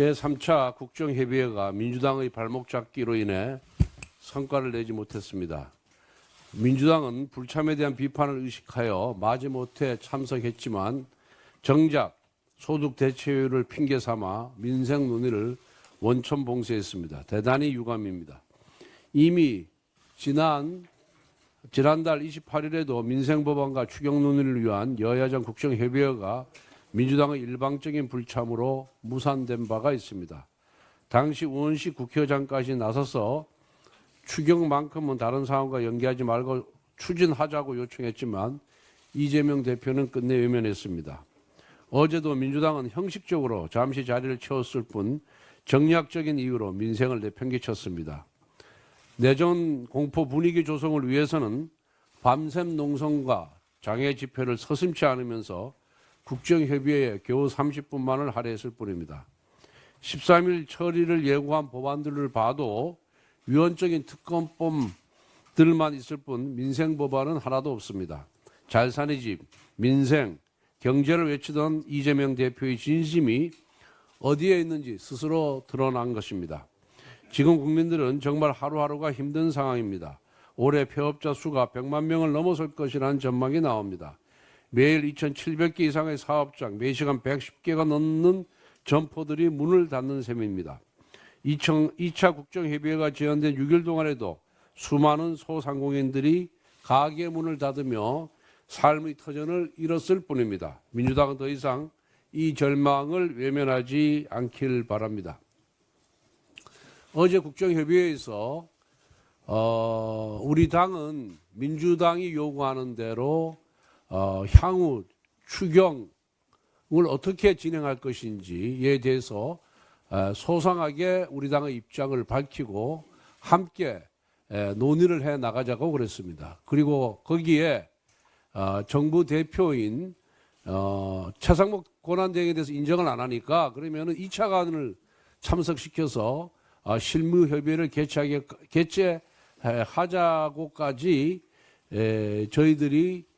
제3차 국정협의회가 민주당의 발목 잡기로 인해 성과를 내지 못했습니다. 민주당은 불참에 대한 비판을 의식하여 마지못해 참석했지만 정작 소득 대체율을 핑계 삼아 민생 논의를 원천 봉쇄했습니다. 대단히 유감입니다. 이미 지난달 28일에도 민생법안과 추경 논의를 위한 여야정 국정협의회가 민주당의 일방적인 불참으로 무산된 바가 있습니다. 당시 우원식 국회의장까지 나서서 추경만큼은 다른 상황과 연계하지 말고 추진하자고 요청했지만 이재명 대표는 끝내 외면했습니다. 어제도 민주당은 형식적으로 잠시 자리를 채웠을 뿐 정략적인 이유로 민생을 내팽개쳤습니다. 내전 공포 분위기 조성을 위해서는 밤샘 농성과 장애 집회를 서슴지 않으면서 국정협의회에 겨우 30분만을 할애했을 뿐입니다. 13일 처리를 예고한 법안들을 봐도 위헌적인 특검법들만 있을 뿐 민생 법안은 하나도 없습니다. 잘 사는 집, 민생, 경제를 외치던 이재명 대표의 진심이 어디에 있는지 스스로 드러난 것입니다. 지금 국민들은 정말 하루하루가 힘든 상황입니다. 올해 폐업자 수가 100만 명을 넘어설 것이라는 전망이 나옵니다. 매일 2,700개 이상의 사업장, 매시간 110개가 넘는 점포들이 문을 닫는 셈입니다. 2차 국정협의회가 지연된 6일 동안에도 수많은 소상공인들이 가게 문을 닫으며 삶의 터전을 잃었을 뿐입니다. 민주당은 더 이상 이 절망을 외면하지 않길 바랍니다. 어제 국정협의회에서 우리 당은 민주당이 요구하는 대로 향후 추경을 어떻게 진행할 것인지에 대해서 소상하게 우리 당의 입장을 밝히고 함께 논의를 해 나가자고 그랬습니다. 그리고 거기에 정부 대표인 최상목 권한대행에 대해서 인정을 안 하니까 그러면은 2차관을 참석시켜서 실무협의회를 개최하자고까지 저희들이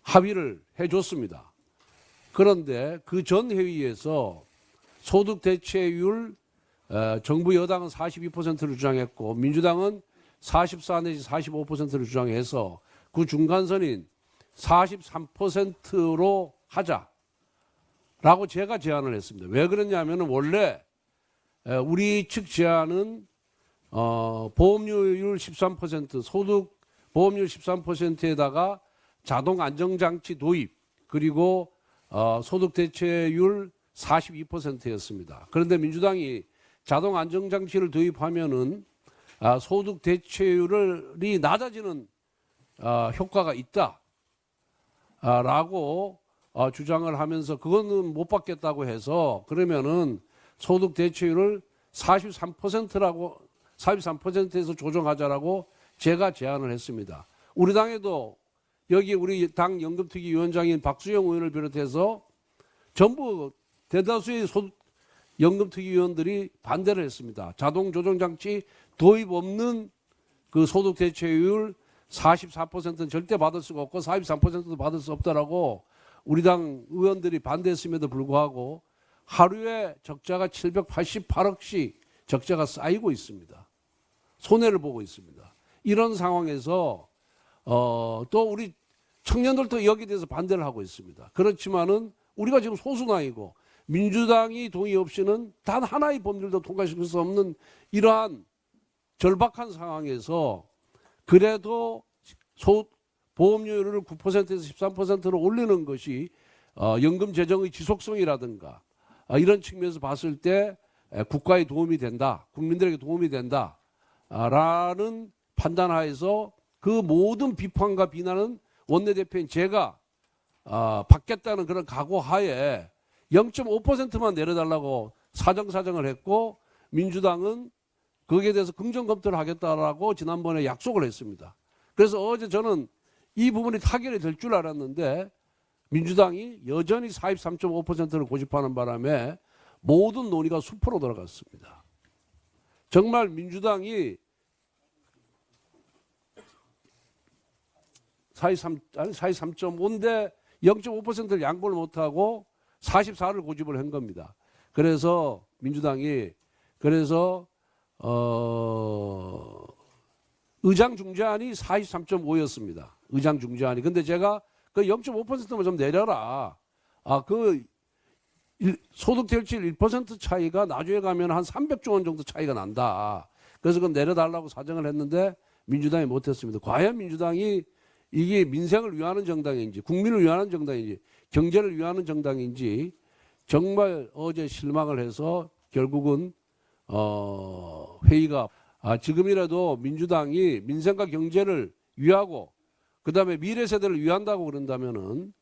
합의를 해줬습니다. 그런데 그 전 회의에서 소득 대체율 정부 여당은 42%를 주장했고 민주당은 44 내지 45%를 주장해서 그 중간선인 43%로 하자라고 제가 제안을 했습니다. 왜 그랬냐면 원래 우리 측 제안은 보험료율 13%, 소득 보험료 13%에다가 자동 안정장치 도입 그리고 소득 대체율 42%였습니다. 그런데 민주당이 자동 안정장치를 도입하면은 소득 대체율이 낮아지는 효과가 있다라고 주장을 하면서 그거는 못 받겠다고 해서 그러면은 소득 대체율을 43%에서 조정하자라고 제가 제안을 했습니다. 우리 당에도 여기 우리 당 연금특위위원장인 박수영 의원을 비롯해서 전부 대다수의 연금특위위원들이 반대를 했습니다. 자동 조정장치 도입 없는 그 소득 대체율 44%는 절대 받을 수가 없고 43%도 받을 수 없다라고 우리 당 의원들이 반대했음에도 불구하고 하루에 적자가 788억씩 적자가 쌓이고 있습니다. 손해를 보고 있습니다. 이런 상황에서 또 우리 청년들도 여기에 대해서 반대를 하고 있습니다. 그렇지만은 우리가 지금 소수당이고 민주당이 동의 없이는 단 하나의 법률도 통과시킬 수 없는 이러한 절박한 상황에서 그래도 보험료율을 9%에서 13%로 올리는 것이 연금 재정의 지속성이라든가 이런 측면에서 봤을 때 국가에 도움이 된다, 국민들에게 도움이 된다라는 판단하에서 그 모든 비판과 비난은 원내대표인 제가 받겠다는 그런 각오하에 0.5%만 내려달라고 사정을 했고 민주당은 거기에 대해서 긍정 검토를 하겠다라고 지난번에 약속을 했습니다. 그래서 어제 저는 이 부분이 타결이 될 줄 알았는데 민주당이 여전히 43.5%를 고집하는 바람에 모든 논의가 수포로 들어갔습니다. 정말 민주당이 43.5인데 0.5%를 양보를 못하고 44를 고집을 한 겁니다. 그래서 민주당이 의장 중재안이 43.5였습니다. 의장 중재안이. 근데 제가 그 0.5%만 좀 내려라. 소득 대출 1% 차이가 나중에 가면 한 300조 원 정도 차이가 난다. 그래서 그건 내려달라고 사정을 했는데 민주당이 못했습니다. 과연 민주당이 이게 민생을 위하는 정당인지, 국민을 위하는 정당인지, 경제를 위하는 정당인지 정말 어제 실망을 해서 결국은 회의가 지금이라도 민주당이 민생과 경제를 위하고 그다음에 미래 세대를 위한다고 그런다면은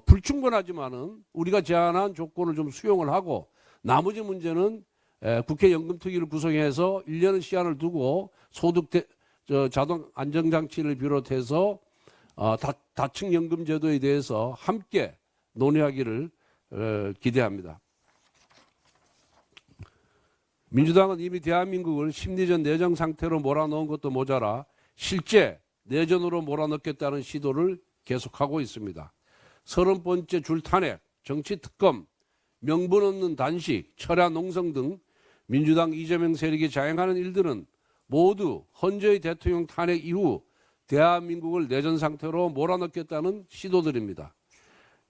불충분하지만은 우리가 제안한 조건을 좀 수용을 하고 나머지 문제는 국회 연금특위를 구성해서 1년의 시한을 두고 소득 자동 안정장치를 비롯해서 다층 연금 제도에 대해서 함께 논의하기를 기대합니다. 민주당은 이미 대한민국을 심리전 내정 상태로 몰아넣은 것도 모자라 실제 내전으로 몰아넣겠다는 시도를 계속하고 있습니다. 30번째 줄 탄핵, 정치 특검, 명분 없는 단식, 철야 농성 등 민주당 이재명 세력이 자행하는 일들은 모두 헌재의 대통령 탄핵 이후 대한민국을 내전 상태로 몰아넣겠다는 시도들입니다.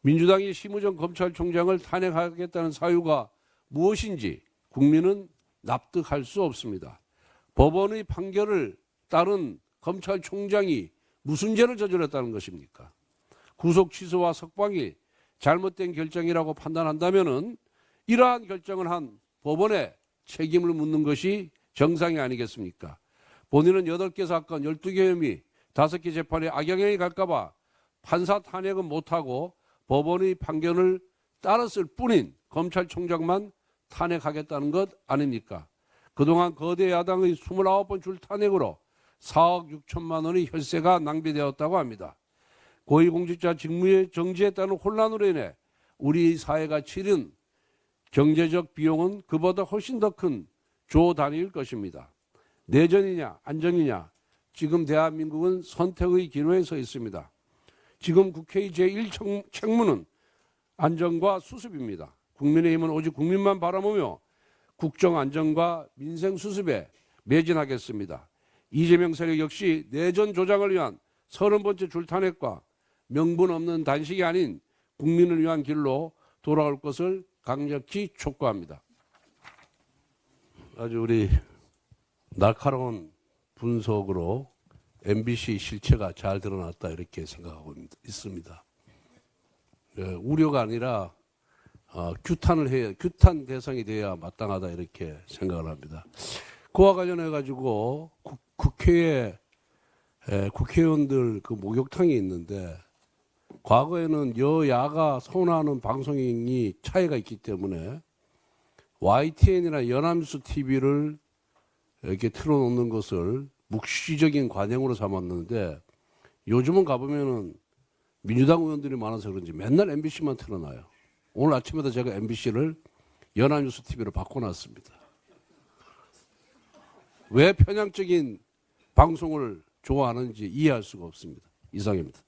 민주당이 심우정 검찰총장을 탄핵하겠다는 사유가 무엇인지 국민은 납득할 수 없습니다. 법원의 판결을 따른 검찰총장이 무슨 죄를 저질렀다는 것입니까? 구속 취소와 석방이 잘못된 결정이라고 판단한다면은 이러한 결정을 한 법원에 책임을 묻는 것이 정상이 아니겠습니까? 본인은 8개 사건, 12개 혐의, 5개 재판에 악영향이 갈까봐 판사 탄핵은 못하고 법원의 판결을 따랐을 뿐인 검찰총장만 탄핵하겠다는 것 아닙니까? 그동안 거대 야당의 29번 줄 탄핵으로 4억 6천만 원의 혈세가 낭비되었다고 합니다. 고위공직자 직무의 정지에 따른 혼란으로 인해 우리 사회가 치른 경제적 비용은 그보다 훨씬 더 큰 조 단위일 것입니다. 내전이냐 안정이냐 지금 대한민국은 선택의 기로에 서 있습니다. 지금 국회의 제1책무는 안정과 수습입니다. 국민의힘은 오직 국민만 바라보며 국정 안정과 민생 수습에 매진하겠습니다. 이재명 세력 역시 내전 조장을 위한 30번째 줄탄핵과 명분 없는 단식이 아닌 국민을 위한 길로 돌아올 것을 강력히 촉구합니다. 아주 우리 날카로운 분석으로 MBC 실체가 잘 드러났다 이렇게 생각하고 있습니다. 우려가 아니라 규탄 대상이 돼야 마땅하다 이렇게 생각을 합니다. 그와 관련해 가지고 국회에 국회의원들 그 목욕탕이 있는데 과거에는 여야가 선호하는 방송이 차이가 있기 때문에 YTN이나 연합뉴스 TV를 이렇게 틀어놓는 것을 묵시적인 관행으로 삼았는데 요즘은 가보면은 민주당 의원들이 많아서 그런지 맨날 MBC만 틀어놔요. 오늘 아침에도 제가 MBC를 연합뉴스 TV로 바꿔놨습니다. 왜 편향적인 방송을 좋아하는지 이해할 수가 없습니다. 이상입니다.